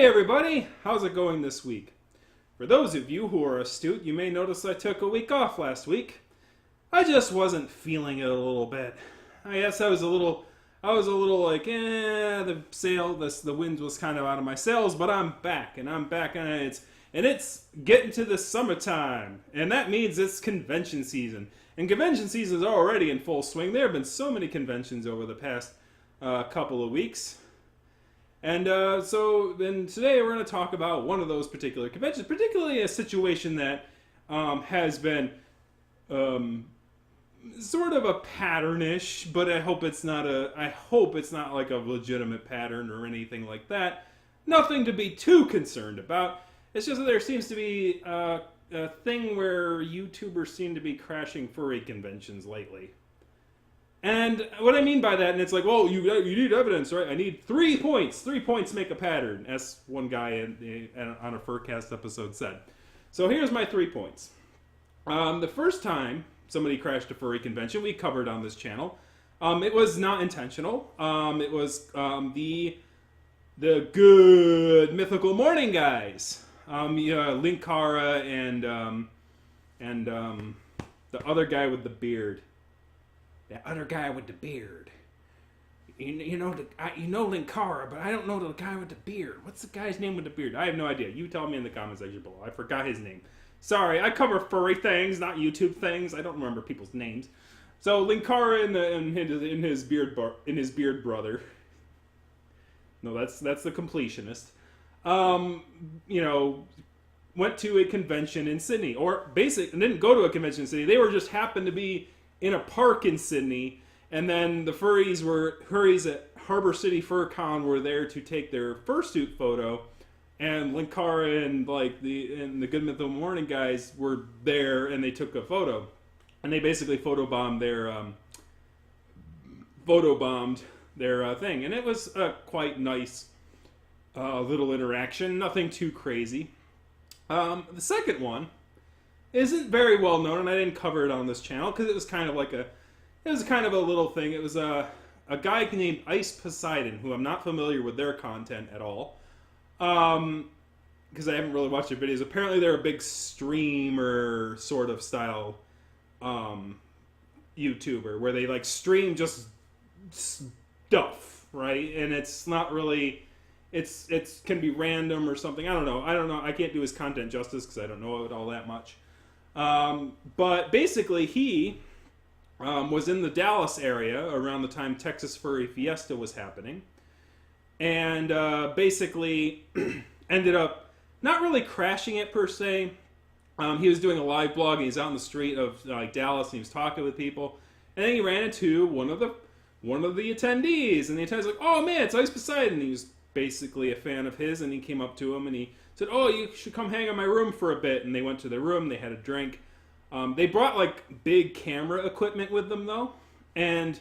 Hey everybody, how's it going this week? For those of you who are astute, you may notice I took a week off last week. I just wasn't feeling it a little bit. I guess I was a little like, the wind was kind of out of my sails, but I'm back, and it's getting to the summertime, and that means it's convention season. And convention season is already in full swing. There have been so many conventions over the past couple of weeks. And so then today we're going to talk about one of those particular conventions, particularly a situation that has been sort of a pattern-ish, but I hope it's not like a legitimate pattern or anything like that. Nothing to be too concerned about. It's just that there seems to be a thing where YouTubers seem to be crashing furry conventions lately. And what I mean by that, and it's like, well, you need evidence, right? I need 3 points. 3 points make a pattern, as one guy on a Furcast episode said. So here's my 3 points. The first time somebody crashed a furry convention, we covered on this channel. It was not intentional. It was the good mythical morning guys, Linkara and the other guy with the beard. That other guy with the beard. You know Linkara, but I don't know the guy with the beard. What's the guy's name with the beard? I have no idea. You tell me in the comments section below. I forgot his name. Sorry, I cover furry things, not YouTube things. I don't remember people's names. So Linkara in his beard brother. No, that's the completionist. Went to a convention in Sydney, didn't go to a convention in Sydney. They were just happened to be in a park in Sydney, and then the furries at Harbor City FurCon were there to take their fursuit photo, and Linkara and the Good Mythical Morning guys were there, and they took a photo, and they basically photobombed their thing, and it was a quite nice little interaction, nothing too crazy. The second one isn't very well known, and I didn't cover it on this channel because it was kind of a little thing. It was a guy named Ice Poseidon, who I'm not familiar with their content at all, because I haven't really watched their videos. Apparently, they're a big streamer sort of style YouTuber where they stream just stuff, right? And it's not really. It can be random or something. I don't know. I can't do his content justice because I don't know it all that much. But basically, he was in the Dallas area around the time Texas Furry Fiesta was happening, and basically ended up not really crashing it per se. He was doing a live blog. He's out in the street of Dallas, and he was talking with people, and then he ran into one of the attendees, and the attendee's like, "Oh man, it's Ice Poseidon." He was basically a fan of his, and he came up to him and he said, "Oh, you should come hang in my room for a bit." And they went to their room, they had a drink. They brought big camera equipment with them though, and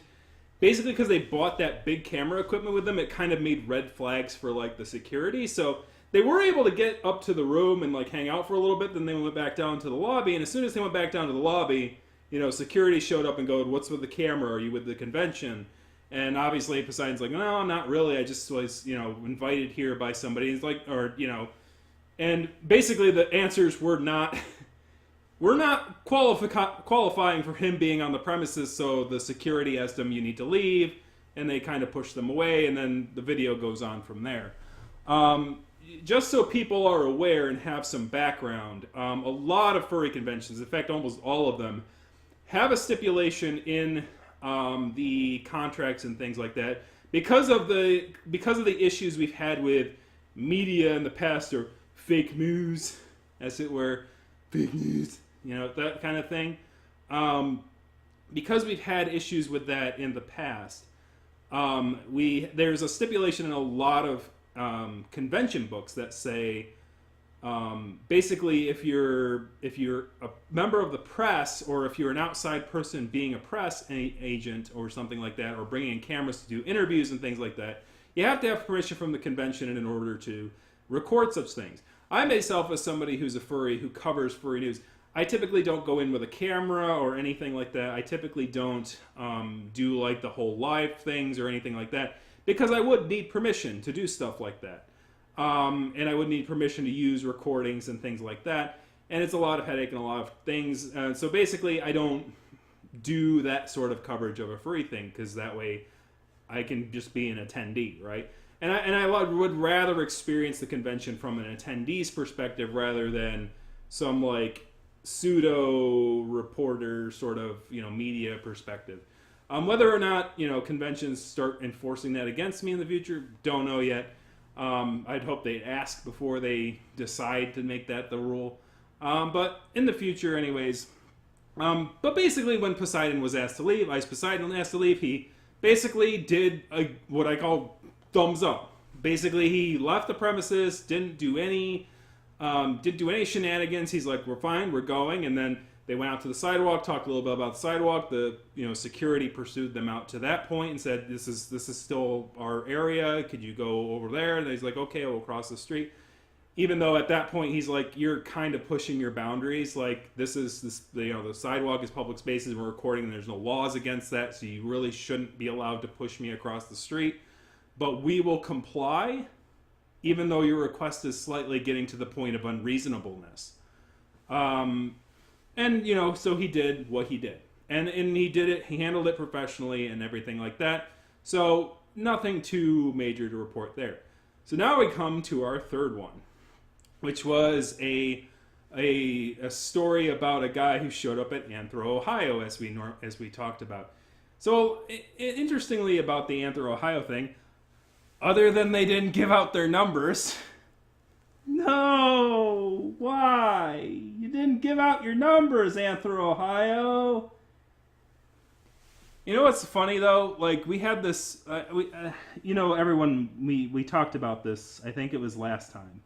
basically because they bought that big camera equipment with them, it kind of made red flags for the security. So they were able to get up to the room and hang out for a little bit. Then they went back down to the lobby, and as soon as they went back down to the lobby, security showed up and go, "What's with the camera? Are you with the convention?" And obviously Poseidon's like, "No, not really. I just was, invited here by somebody." He's like, and basically the answers were not qualifying for him being on the premises. So the security asked him, "You need to leave," and they kind of pushed them away. And then the video goes on from there. Just so people are aware and have some background, a lot of furry conventions, in fact, almost all of them, have a stipulation in the contracts and things like that because of the issues we've had with media in the past, or fake news, as it were, fake news, that kind of thing. Because we've had issues with that in the past, there's a stipulation in a lot of convention books that say, basically, if you're a member of the press, or if you're an outside person being a press agent or something like that, or bringing in cameras to do interviews and things like that, you have to have permission from the convention in order to record such things. I myself, as somebody who's a furry who covers furry news, I typically don't go in with a camera or anything like that. I typically don't do the whole live things or anything like that, because I would need permission to do stuff like that. and I would need permission to use recordings and things like that. And it's a lot of headache and a lot of things. So basically, I don't do that sort of coverage of a furry thing, because that way I can just be an attendee, right? And I would rather experience the convention from an attendee's perspective rather than some like pseudo reporter sort of media perspective. Whether or not conventions start enforcing that against me in the future, don't know yet. I'd hope they'd ask before they decide to make that the rule. But in the future, anyways. But basically, when Poseidon was asked to leave, Ice Poseidon asked to leave, he basically did what I call thumbs up. Basically, he left the premises, didn't do any shenanigans. He's like, "We're fine, we're going." And then they went out to the sidewalk, talked a little bit about the sidewalk. The security pursued them out to that point and said, "This is still our area. Could you go over there?" And he's like, "Okay, we'll cross the street." Even though at that point he's like, "You're kind of pushing your boundaries. Like the sidewalk is public spaces. We're recording. And there's no laws against that, so you really shouldn't be allowed to push me across the street. But we will comply, even though your request is slightly getting to the point of unreasonableness." And so he did what he did, and he did it. He handled it professionally and everything like that. So nothing too major to report there. So now we come to our third one, which was a story about a guy who showed up at Anthro, Ohio, as we talked about. So interestingly about the Anthro, Ohio thing, other than they didn't give out their numbers. No, why? You didn't give out your numbers, Anthro, Ohio. You know what's funny though? Like we had this, everyone we talked about this. I think it was last time.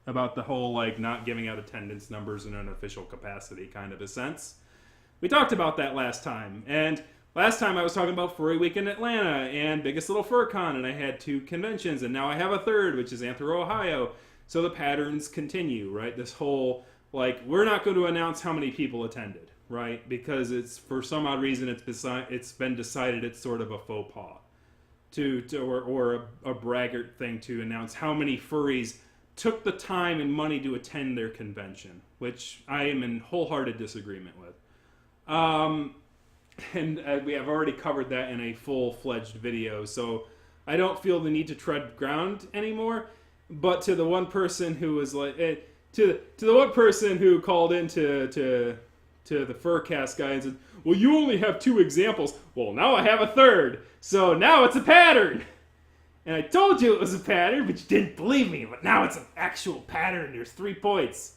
About the whole like not giving out attendance numbers in an official capacity kind of a sense. We talked about that last time. And last time I was talking about Furry Week in Atlanta and Biggest Little Fur Con, and I had 2 conventions, and now I have a third, which is Anthro, Ohio. So the patterns continue, right? This whole like we're not going to announce how many people attended, right? Because it's for some odd reason it's been decided it's sort of a faux pas or a braggart thing to announce how many furries took the time and money to attend their convention, which I am in wholehearted disagreement with. And we have already covered that in a full-fledged video, so I don't feel the need to tread ground anymore. But to the one person who was like, to the one person who called into to the Furcast guy and said, "Well, you only have 2 examples." Well, now I have a third, so now it's a pattern. And I told you it was a pattern, but you didn't believe me. But now it's an actual pattern. There's 3 points.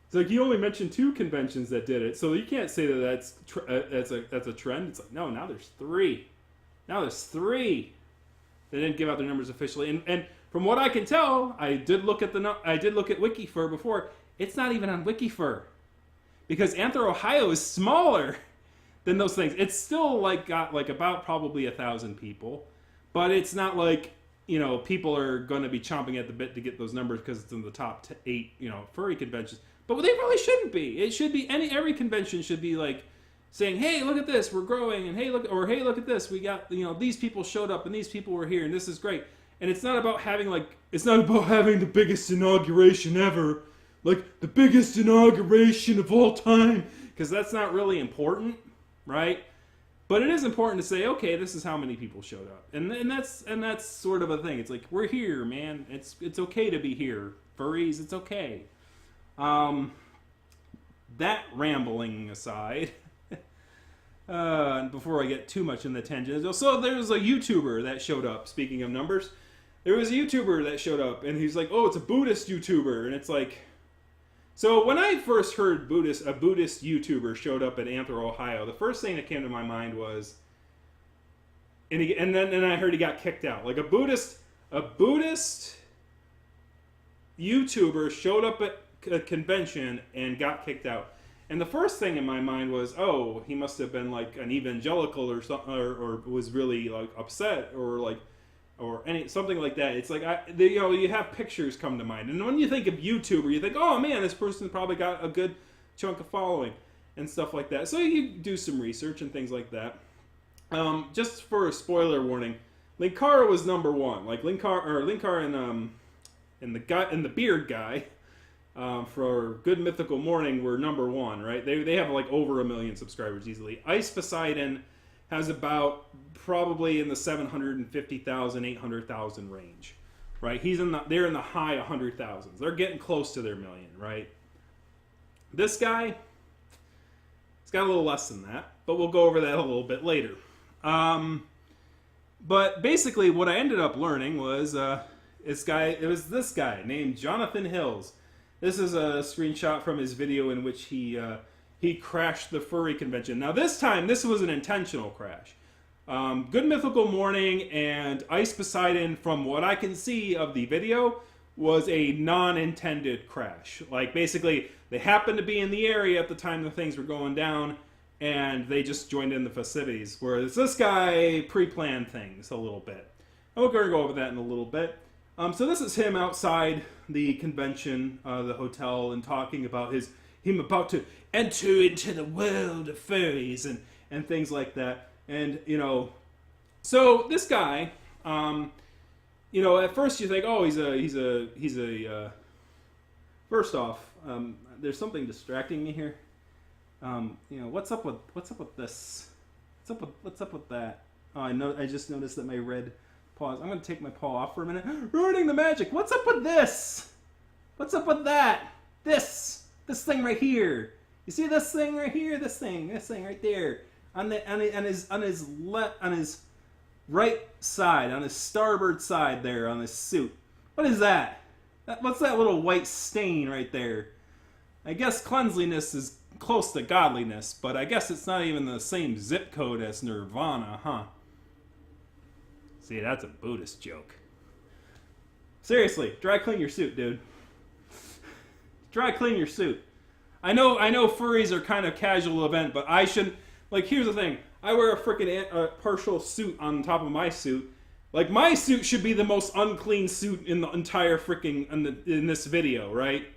It's like you only mentioned 2 conventions that did it, so you can't say that that's a trend. It's like, no, now there's 3. Now there's 3. They didn't give out their numbers officially, and from what I can tell, I did look at WikiFur before. It's not even on WikiFur because Anthro, Ohio is smaller than those things. It's still like got like about probably 1,000 people, but it's not like people are going to be chomping at the bit to get those numbers because it's in the top 8 furry conventions. But they really shouldn't be. It should be every convention should be like saying, "Hey, look at this, we're growing," and "Hey, look at this, we got these people showed up and these people were here and this is great." And it's not about having the biggest inauguration ever, like the biggest inauguration of all time, because that's not really important, right? But it is important to say, okay, this is how many people showed up, and that's sort of a thing. It's like, we're here, man. It's okay to be here, furries. It's okay. That rambling aside, and before I get too much in the tangent, so there's a YouTuber that showed up. Speaking of numbers. There was a YouTuber that showed up, and he's like, "Oh, it's a Buddhist YouTuber," and it's like, so when I first heard a Buddhist YouTuber showed up at Anthro, Ohio, the first thing that came to my mind was, and then I heard he got kicked out. Like a Buddhist YouTuber showed up at a convention and got kicked out. And the first thing in my mind was, oh, he must have been like an evangelical or something, or was really like upset or something like that. It's like you have pictures come to mind, and when you think of YouTuber, you think, oh man, this person probably got a good chunk of following and stuff like that. So you do some research and things like that. Just for a spoiler warning, Linkara was number 1. Like Linkara and and the beard guy for Good Mythical Morning were number one, right? They have like over 1 million subscribers easily. Ice Poseidon has about probably in the 750,000, 800,000 range, right? They're in the high 100,000s. They're getting close to their million, right? This guy, it's got a little less than that, but we'll go over that a little bit later. But basically, what I ended up learning was this guy named Jonathan Hills. This is a screenshot from his video in which he crashed the furry convention. Now this time, this was an intentional crash. Good Mythical Morning and Ice Poseidon, from what I can see of the video, was a non-intended crash. Like, basically, they happened to be in the area at the time the things were going down, and they just joined in the festivities. Whereas this guy pre-planned things a little bit. And we're going to go over that in a little bit. So this is him outside the convention, the hotel, and talking about him about to enter into the world of furries and things like that. And, so this guy, at first you think, oh, first off, there's something distracting me here. What's up with this? What's up with that? Oh, I just noticed that my red paws. I'm going to take my paw off for a minute. Ruining the magic. What's up with this? What's up with that? This thing right here. You see this thing right here? This thing right there. On his right side, on his starboard side there, on his suit. What is that? What's that little white stain right there? I guess cleanliness is close to godliness, but I guess it's not even the same zip code as Nirvana, huh? See, that's a Buddhist joke. Seriously, dry clean your suit, dude. Dry clean your suit. I know furries are kind of casual event, but I shouldn't. Like, here's the thing. I wear a freaking partial suit on top of my suit. Like, my suit should be the most unclean suit in the entire freaking in this video, right?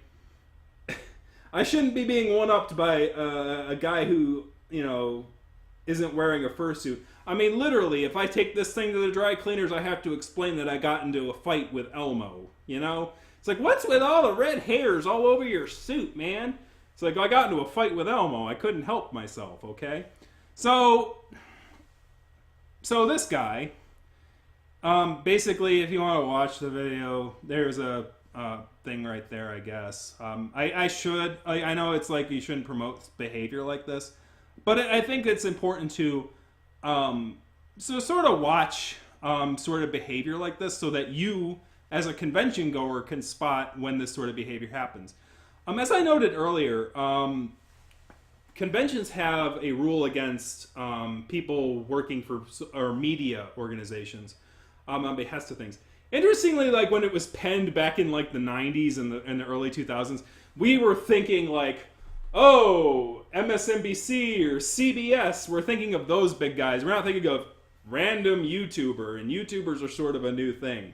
I shouldn't be being one-upped by a guy who, isn't wearing a fursuit. I mean, literally, if I take this thing to the dry cleaners, I have to explain that I got into a fight with Elmo, It's like, what's with all the red hairs all over your suit, man? It's like, I got into a fight with Elmo. I couldn't help myself, okay? So this guy, basically, if you want to watch the video, there's a thing right there, I guess. I know it's like you shouldn't promote behavior like this, but I think it's important to sort of watch sort of behavior like this so that you, as a convention goer, can spot when this sort of behavior happens. As I noted earlier, conventions have a rule against people working for or media organizations on behest of things. Interestingly, like when it was penned back in like the 90s and the early 2000s, we were thinking like, oh, MSNBC or CBS. We're thinking of those big guys. We're not thinking of random YouTuber, and YouTubers are sort of a new thing.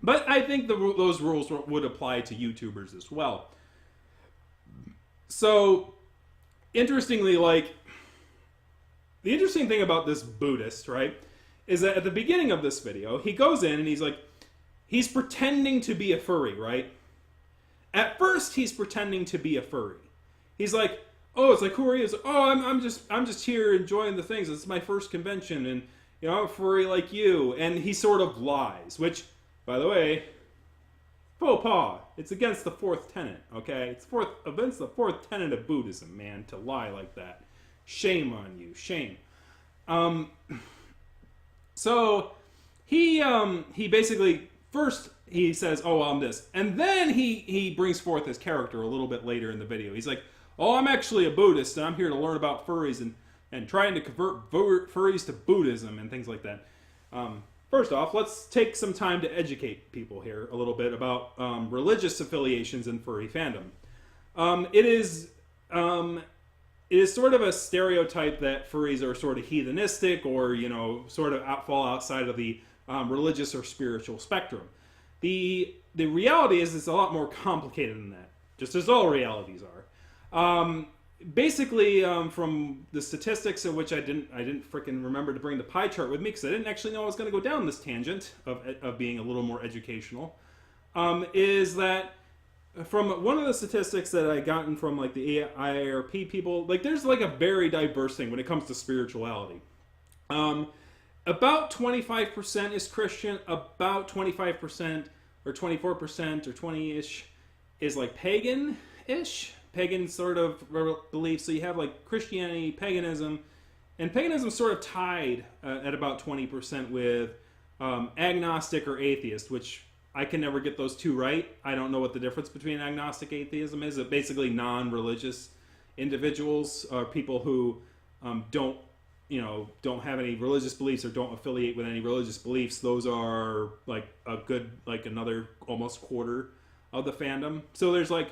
But I think those rules would apply to YouTubers as well. So, interestingly, like, the interesting thing about this Buddhist, right, is that at the beginning of this video, he goes in and he's like, he's pretending to be a furry, right? At first, he's pretending to be a furry. He's like, oh, it's like, who are you? It's like, oh, I'm just here enjoying the things. It's my first convention, and I'm a furry like you. And he sort of lies, which, by the way, faux pas. It's against the fourth tenet, okay? It's against the fourth tenet of Buddhism, man, to lie like that. Shame on you, shame. So he basically first he says, "Oh, I'm this," and then he brings forth his character a little bit later in the video. He's like, "Oh, I'm actually a Buddhist, and I'm here to learn about furries and trying to convert furries to Buddhism and things like that." First off, let's take some time to educate people here a little bit about religious affiliations in furry fandom. It is sort of a stereotype that furries are sort of heathenistic or, sort of fall outside of the religious or spiritual spectrum. The reality is it's a lot more complicated than that, just as all realities are. Basically, from the statistics of which I didn't freaking remember to bring the pie chart with me because I didn't actually know I was going to go down this tangent of being a little more educational. is that from one of the statistics that I gotten from like the IARP people, like there's like a very diverse thing when it comes to spirituality. About 25% is Christian, about 25% or 24% or 20-ish is like pagan-ish, pagan sort of belief. So you have like Christianity, paganism, and paganism sort of tied at about 20% with agnostic or atheist, which I can never get those two right. I don't know what the difference between agnostic and atheism is. It's basically non-religious individuals, people who don't have any religious beliefs or don't affiliate with any religious beliefs. Those are like a good, like another almost quarter of the fandom. So there's like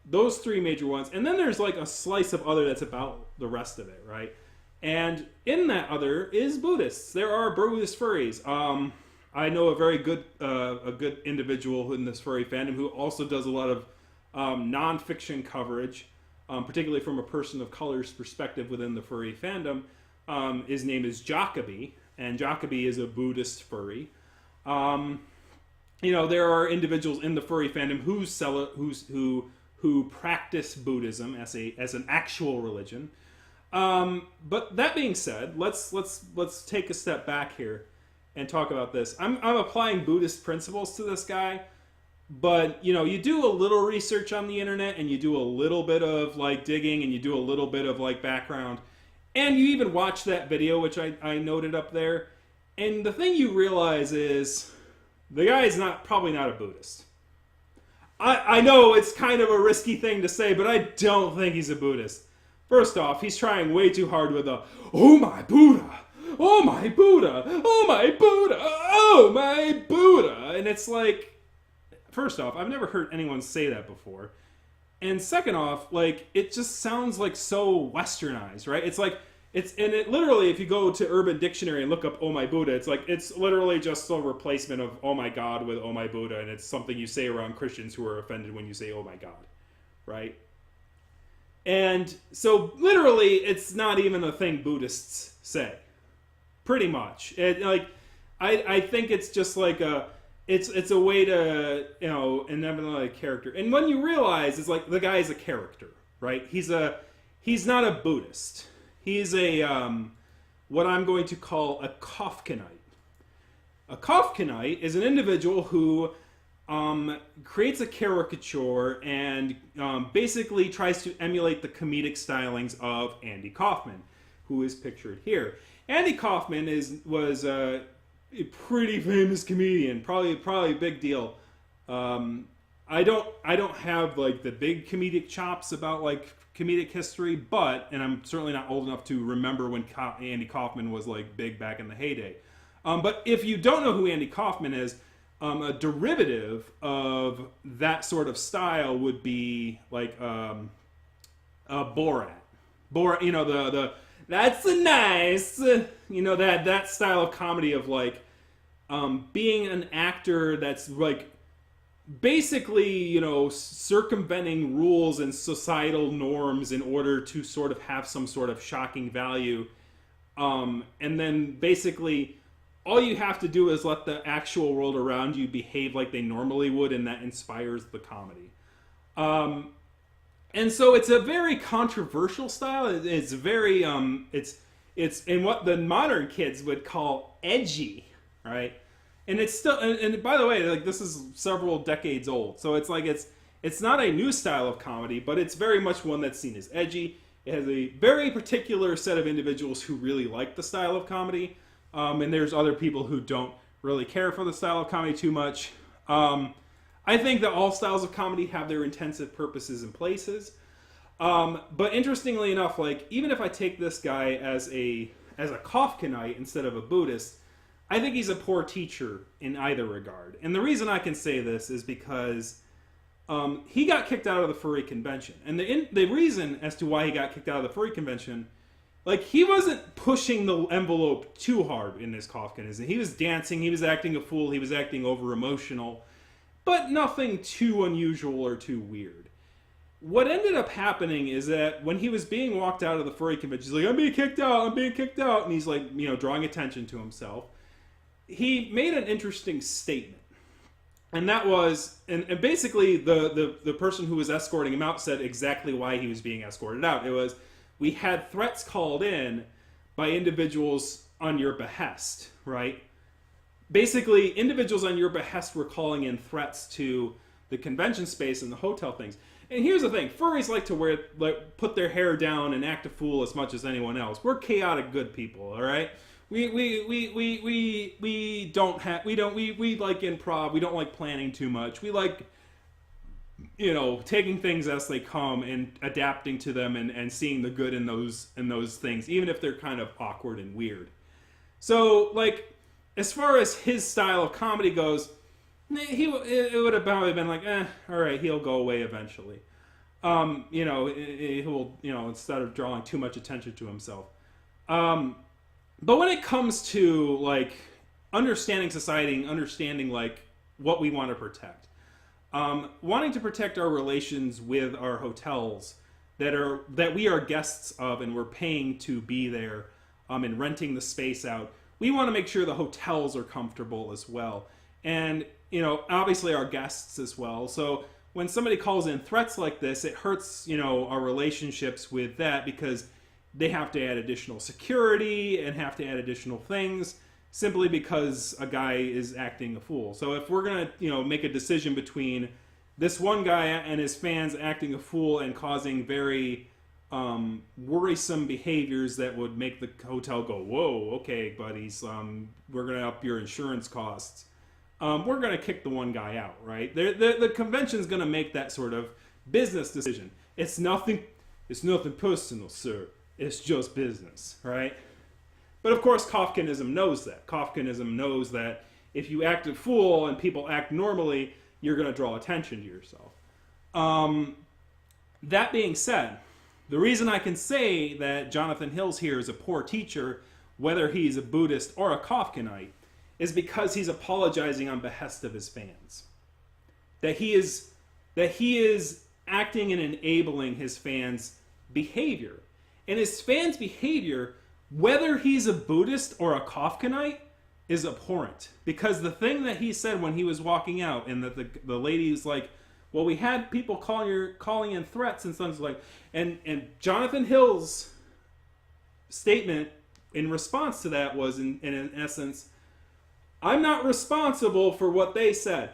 those three major ones. And then there's like a slice of other that's about the rest of it, right? And in that other is Buddhists. There are Buddhist furries. I know a very good individual in this furry fandom who also does a lot of nonfiction coverage, particularly from a person of color's perspective within the furry fandom. His name is Jacoby, and Jacoby is a Buddhist furry. There are individuals in the furry fandom who practice Buddhism as an actual religion. But that being said, let's take a step back here and talk about this. I'm applying Buddhist principles to this guy, but you do a little research on the internet and you do a little bit of like digging and you do a little bit of like background, and you even watch that video which I noted up there, and the thing you realize is the guy is probably not a Buddhist. I know it's kind of a risky thing to say, but I don't think he's a Buddhist. First off, he's trying way too hard with a, oh my Buddha, oh my Buddha, oh my Buddha, oh my Buddha. And it's like, first off, I've never heard anyone say that before. And second off, like, it just sounds like so westernized, right? It's like, it literally, if you go to Urban Dictionary and look up oh my Buddha, it's literally just a replacement of oh my God with oh my Buddha. And it's something you say around Christians who are offended when you say oh my God, right? And so literally it's not even a thing Buddhists say, pretty much. I think it's just like it's a way to enable a character. And when you realize it's like the guy is a character, right? He's not a Buddhist. He's a what I'm going to call a Kafkanite. A Kafkanite is an individual who creates a caricature and basically tries to emulate the comedic stylings of Andy Kaufman, who is pictured here. Andy Kaufman was a pretty famous comedian, probably a big deal. I don't have like the big comedic chops about like comedic history, and I'm certainly not old enough to remember when Andy Kaufman was like big back in the heyday. But if you don't know who Andy Kaufman is, a derivative of that sort of style would be like Borat. Borat, the that's a nice, that style of comedy of like being an actor that's like basically, circumventing rules and societal norms in order to sort of have some sort of shocking value. And then basically all you have to do is let the actual world around you behave like they normally would, and that inspires the comedy. And so it's a very controversial style. It's very, it's in what the modern kids would call edgy, right? And it's still, and by the way, like this is several decades old. So it's like, it's not a new style of comedy, but it's very much one that's seen as edgy. It has a very particular set of individuals who really like the style of comedy. And there's other people who don't really care for the style of comedy too much. I think that all styles of comedy have their intensive purposes and places. But interestingly enough, like even if I take this guy as a Kafkanite instead of a Buddhist, I think he's a poor teacher in either regard. And the reason I can say this is because he got kicked out of the furry convention. And the reason as to why he got kicked out of the furry convention, like he wasn't pushing the envelope too hard in this Kafkanism. He was dancing, he was acting a fool, he was acting over emotional, but nothing too unusual or too weird. What ended up happening is that when he was being walked out of the furry convention, he's like, I'm being kicked out, and he's like, drawing attention to himself. He made an interesting statement. And that was, and basically the person who was escorting him out said exactly why he was being escorted out. It was, we had threats called in by individuals on your behest, right? Basically, individuals on your behest were calling in threats to the convention space and the hotel things. And here's the thing: furries like to put their hair down and act a fool as much as anyone else. We're chaotic good people, all right? We like improv. We don't like planning too much. We like, taking things as they come and adapting to them and seeing the good in those things, even if they're kind of awkward and weird. So, like, as far as his style of comedy goes, it would have probably been like, all right, he'll go away eventually. He'll, instead of drawing too much attention to himself. But when it comes to, like, understanding society, understanding, like, what we want to protect, wanting to protect our relations with our hotels that we are guests of and we're paying to be there, and renting the space out, we want to make sure the hotels are comfortable as well. And, obviously our guests as well. So when somebody calls in threats like this, it hurts, our relationships with that, because they have to add additional security and have to add additional things simply because a guy is acting a fool. So if we're going to, make a decision between this one guy and his fans acting a fool and causing very worrisome behaviors that would make the hotel go, whoa, okay, buddies, we're going to up your insurance costs. We're going to kick the one guy out, right? The convention's going to make that sort of business decision. It's nothing personal, sir. It's just business, right? But of course, Kafkanism knows that. Kafkanism knows that if you act a fool and people act normally, you're going to draw attention to yourself. That being said, the reason I can say that Jonathan Hills here is a poor teacher, whether he's a Buddhist or a Kafkanite, is because he's apologizing on behest of his fans. That he is acting and enabling his fans' behavior. And his fans' behavior, whether he's a Buddhist or a Kafkanite, is abhorrent. Because the thing that he said when he was walking out, and that the lady was like, well, we had people calling in threats and things like, and Jonathan Hill's statement in response to that was, in essence, I'm not responsible for what they said.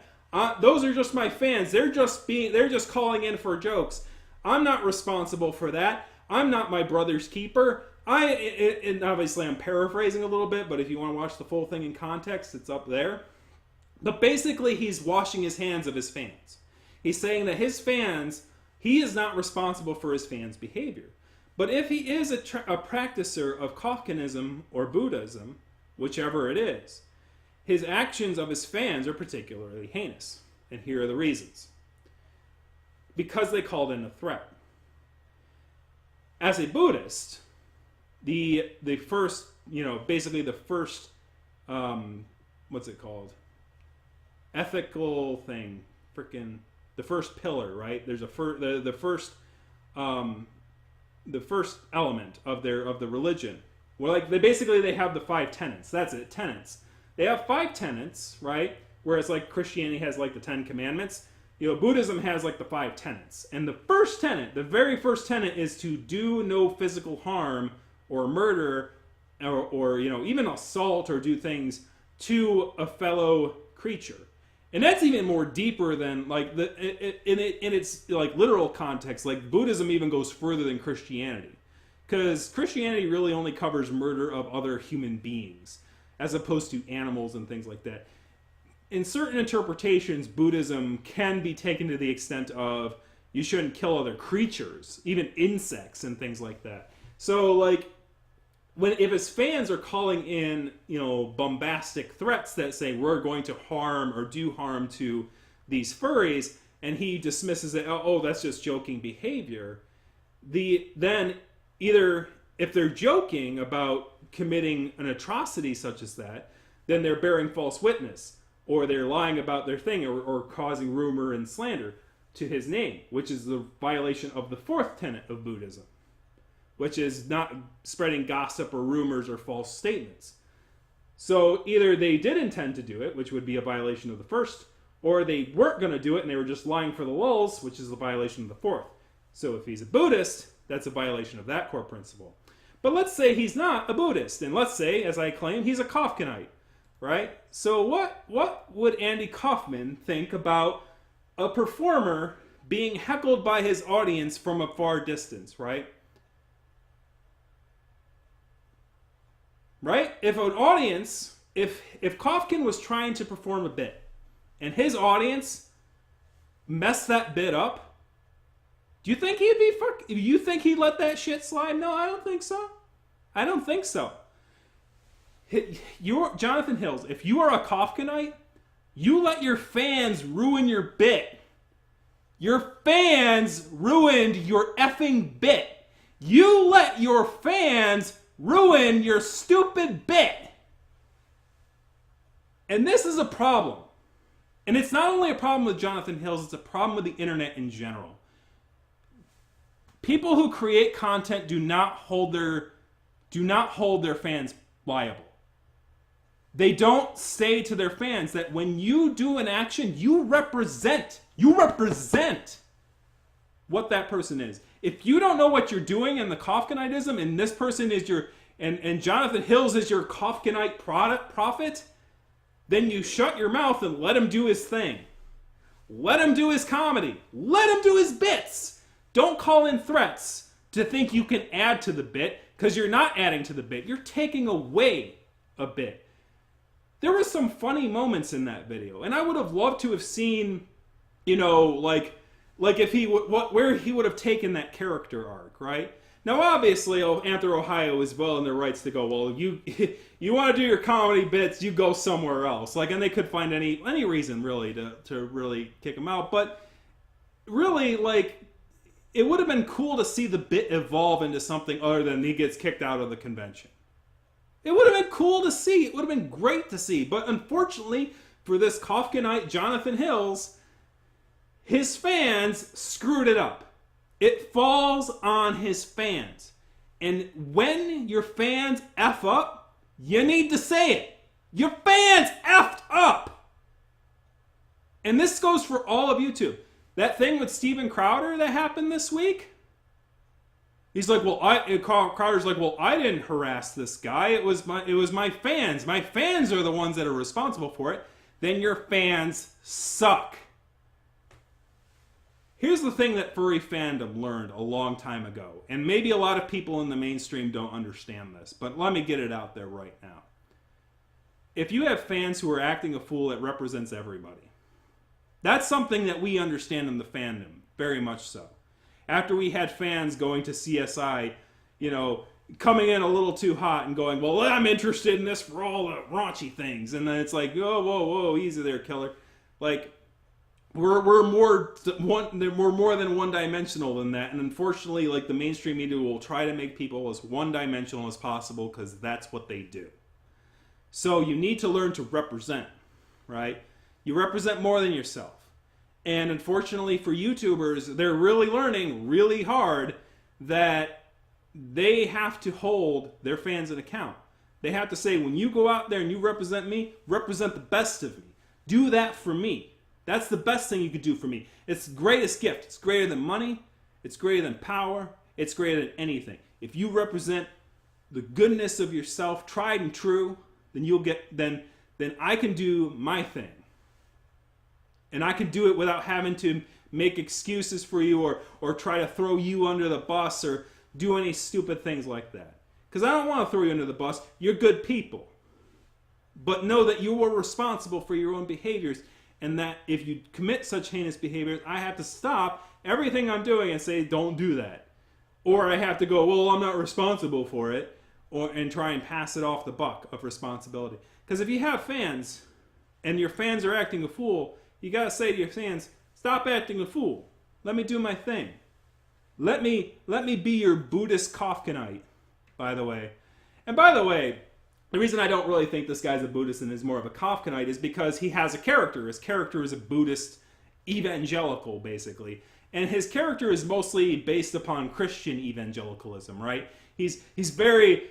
Those are just my fans. They're just calling in for jokes. I'm not responsible for that. I'm not my brother's keeper. And obviously I'm paraphrasing a little bit, but if you want to watch the full thing in context, it's up there. But basically, he's washing his hands of his fans. He's saying that his fans, he is not responsible for his fans' behavior. But if he is a practicer of Kafkanism or Buddhism, whichever it is, his actions of his fans are particularly heinous. And here are the reasons. Because they called in a threat. As a Buddhist, the first, basically the first, what's it called? Ethical thing. The first pillar, right? There's the first element of the religion. Well, like they have the 5 tenets. That's it, tenets. They have 5 tenets, right? Whereas like Christianity has like the 10 commandments. Buddhism has like the 5 tenets. And the first tenet, the very first tenet, is to do no physical harm or murder or even assault or do things to a fellow creature. And that's even more deeper than like in its like literal context. Like Buddhism even goes further than Christianity, because Christianity really only covers murder of other human beings as opposed to animals and things like that. In certain interpretations, Buddhism can be taken to the extent of you shouldn't kill other creatures, even insects and things like that. So like if his fans are calling in, bombastic threats that say we're going to harm or do harm to these furries, and he dismisses it, oh, that's just joking behavior, then either if they're joking about committing an atrocity such as that, then they're bearing false witness, or they're lying about their thing, or causing rumor and slander to his name, which is the violation of the 4th tenet of Buddhism, which is not spreading gossip or rumors or false statements. So either they did intend to do it, which would be a violation of the first, or they weren't going to do it and they were just lying for the lulz, which is a violation of the fourth. So if he's a Buddhist, that's a violation of that core principle. But let's say he's not a Buddhist, and let's say, as I claim, he's a Kafkanite, right? So what would Andy Kaufman think about a performer being heckled by his audience from a far distance, right? Right? If an audience, if Kafkan was trying to perform a bit, and his audience messed that bit up, do you think he'd be you think he'd let that shit slide? No, I don't think so. I don't think so. You're Jonathan Hills. If you are a Kafkanite, you let your fans ruin your bit. Your fans ruined your effing bit. You let your fans ruin your stupid bit. And this is a problem. And it's not only a problem with Jonathan Hills, it's a problem with the internet in general. People who create content do not hold their fans liable. They don't say to their fans that when you do an action, you represent what that person is. If you don't know what you're doing in the Kafkanitism, and this person is your, and Jonathan Hills is your Kafkanite prophet, then you shut your mouth and let him do his thing. Let him do his comedy. Let him do his bits. Don't call in threats to think you can add to the bit, because you're not adding to the bit. You're taking away a bit. There were some funny moments in that video, and I would have loved to have seen, like if he where he would have taken that character arc, right? Now, obviously, Anther Ohio is well in their rights to go, well, you want to do your comedy bits, you go somewhere else. And they could find any reason, really, to really kick him out. But really, it would have been cool to see the bit evolve into something other than he gets kicked out of the convention. It would have been cool to see. It would have been great to see. But unfortunately, for this Kafkanite Jonathan Hills, his fans screwed it up. It falls on his fans. And when your fans F up, you need to say it. Your fans effed up. And this goes for all of YouTube. That thing with Steven Crowder that happened this week, he's like, Crowder's like, well, I didn't harass this guy. It was my fans. My fans are the ones that are responsible for it. Then your fans suck. Here's the thing that furry fandom learned a long time ago, and maybe a lot of people in the mainstream don't understand this, but let me get it out there right now. If you have fans who are acting a fool, it represents everybody. That's something that we understand in the fandom, very much so. After we had fans going to CSI, coming in a little too hot and going, well, I'm interested in this for all the raunchy things. And then it's like, oh, whoa, easy there, killer. We're more than one-dimensional than that. And unfortunately, the mainstream media will try to make people as one-dimensional as possible because that's what they do. So you need to learn to represent, right? You represent more than yourself. And unfortunately for YouTubers, they're really learning really hard that they have to hold their fans in account. They have to say, when you go out there and you represent me, represent the best of me. Do that for me. That's the best thing you could do for me. It's the greatest gift. It's greater than money. It's greater than power. It's greater than anything. If you represent the goodness of yourself, tried and true, then you'll get, then I can do my thing. And I can do it without having to make excuses for you or try to throw you under the bus or do any stupid things like that. Because I don't want to throw you under the bus. You're good people. But know that you are responsible for your own behaviors, and that if you commit such heinous behaviors, I have to stop everything I'm doing and say, don't do that. Or I have to go, well, I'm not responsible for it, and try and pass it off the buck of responsibility. Because if you have fans, and your fans are acting a fool, you got to say to your fans, stop acting a fool. Let me do my thing. Let me be your Buddhist Kafkanite, by the way. And by the way, the reason I don't really think this guy's a Buddhist and is more of a Kafkanite is because he has a character. His character is a Buddhist evangelical, basically. And his character is mostly based upon Christian evangelicalism, right? He's very,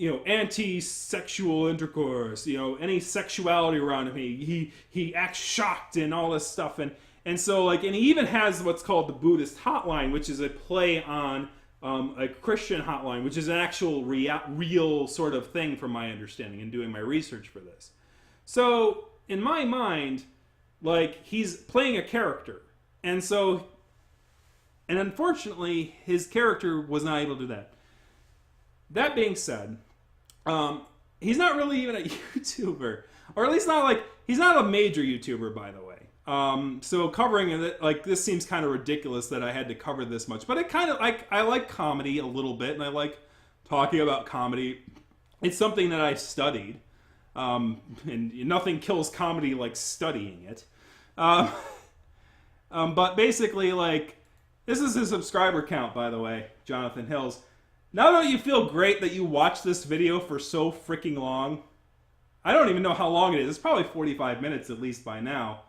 anti-sexual intercourse, any sexuality around me. He acts shocked and all this stuff. And so, like, and he even has what's called the Buddhist hotline, which is a play on a Christian hotline, which is an actual real sort of thing from my understanding and doing my research for this. So, in my mind, like, he's playing a character. And unfortunately, his character was not able to do that. That being said, he's not really even a YouTuber. Or at least he's not a major YouTuber, by the way. So covering it, like, this seems kind of ridiculous that I had to cover this much. But I like comedy a little bit, and I like talking about comedy. It's something that I studied. And nothing kills comedy like studying it. But basically, like, this is his subscriber count, by the way, Jonathan Hills. Now don't you feel great that you watched this video for so freaking long? I don't even know how long it is. It's probably 45 minutes at least by now.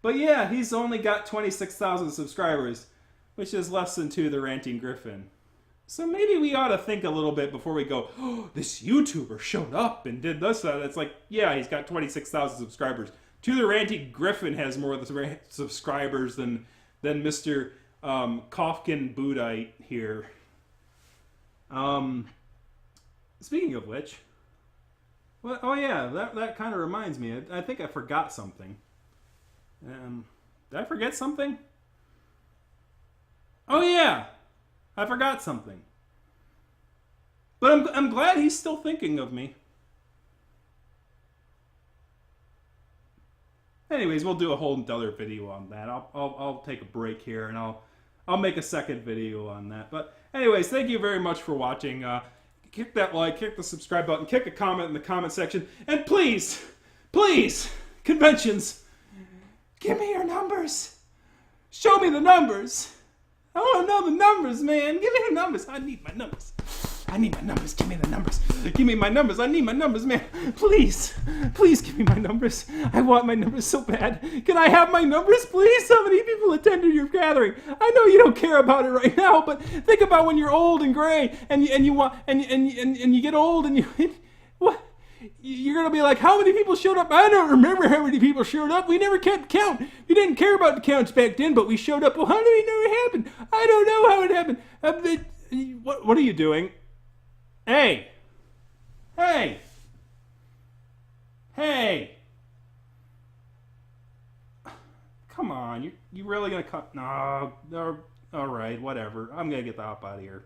But yeah, he's only got 26,000 subscribers, which is less than 2 the Ranting Griffin. So maybe we ought to think a little bit before we go, oh, this YouTuber showed up and did this. It's like, yeah, he's got 26,000 subscribers. 2 the Ranting Griffin has more subscribers than Mr. Kofkin Buddhite here. Speaking of which, well, oh yeah, that kind of reminds me. I think I forgot something. Did I forget something? Oh yeah, I forgot something. But I'm glad he's still thinking of me. Anyways, we'll do a whole other video on that. I'll take a break here and I'll make a second video on that. But anyways, thank you very much for watching. Kick that like, kick the subscribe button, kick a comment in the comment section, and please, conventions, give me your numbers. Show me the numbers. I want to know the numbers, man. Give me the numbers. I need my numbers. Give me the numbers. Give me my numbers. I need my numbers, man. Please give me my numbers. I want my numbers so bad. Can I have my numbers, please? How many people attended your gathering? I know you don't care about it right now, but think about when you're old and gray and you get old and what? You're gonna be like, how many people showed up? I don't remember how many people showed up. We never kept count. We didn't care about the counts back then, but we showed up. Well, how do we know it happened? I don't know how it happened. What are you doing? Hey! Come on, you really gonna cut? No, alright, whatever. I'm gonna get the hop out of here.